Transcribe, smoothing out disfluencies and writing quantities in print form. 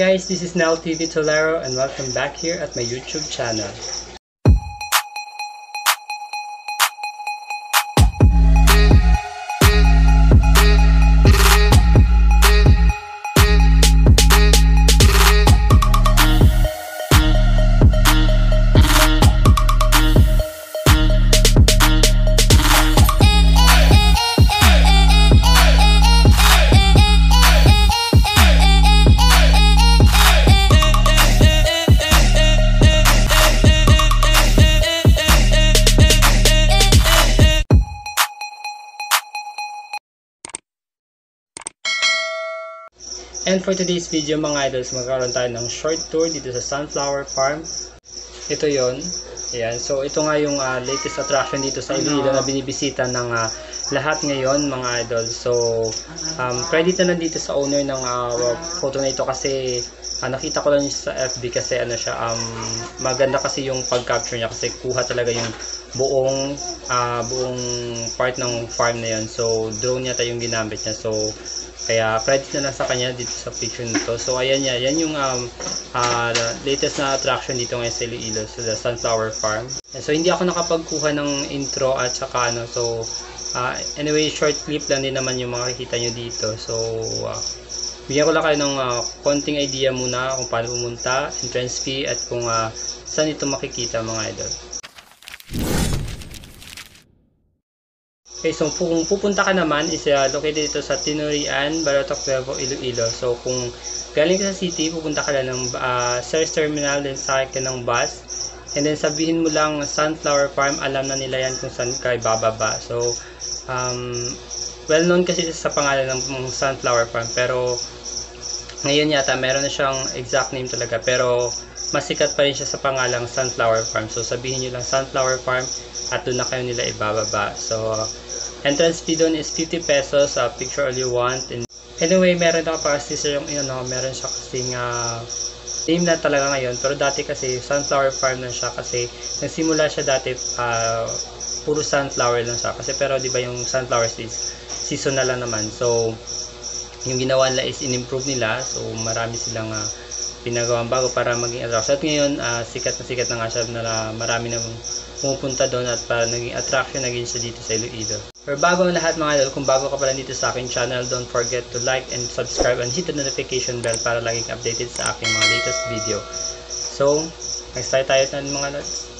guys, this is Nel TV Tolero and welcome back here at my YouTube channel. And for today's video mga idols, magkaroon tayo ng short tour dito sa Sunflower Farm. Ito yon. Ayan. So ito nga yung latest attraction dito sa Iloilo na binibisita ng lahat ngayon mga idols. So credit na dito sa owner ng photo na ito kasi nakita ko lang sa FB kasi siya maganda kasi yung pag-capture niya kasi kuha talaga yung buong part ng farm na yon. So drone niya yung ginamit niya. So kaya credit na lang sa kanya dito sa picture nito. So ayan niya, yan yung latest na attraction dito ngayon sa Iloilo, sa the Sunflower Farm. And so hindi ako nakapagkuha ng intro at saka so anyway, short clip lang din naman yung makikita nyo dito. So bigyan ko lang kayo ng konting idea muna kung paano pumunta, entrance fee at kung saan ito makikita mga idol. Okay, so kung pupunta ka naman is located dito sa Tinurian, Baratok, Nuevo, Iloilo. So kung galing ka sa city, pupunta ka lang ng Sears Terminal, then sakay ka ng bus. And then sabihin mo lang Sunflower Farm, alam na nila yan kung saan ka bababa. So well known kasi sa pangalan ng Sunflower Farm, pero ngayon yata meron na siyang exact name talaga, pero mas sikat pa rin siya sa pangalang Sunflower Farm. So sabihin nyo lang Sunflower Farm at doon na kayo nila ibababa. So entrance fee doon is 50 pesos, picture all you want. And anyway, meron ako pa kasi yung meron siya kasing name na talaga ngayon, pero dati kasi Sunflower Farm na siya kasi nagsimula siya dati puro sunflower lang siya kasi, pero di ba yung sunflower seasonal lang naman. So yung ginawa nila is in-improve nila, so marami silang pinagawang bago para maging attraction. At ngayon sikat na nga siya na marami na pumupunta doon at para naging attraction naging siya dito sa Iloilo. Pero bago ang lahat mga idol, kung bago ka pala dito sa aking channel, don't forget to like and subscribe and hit the notification bell para laging updated sa aking mga latest video. So, mag-start tayo ng mga notes.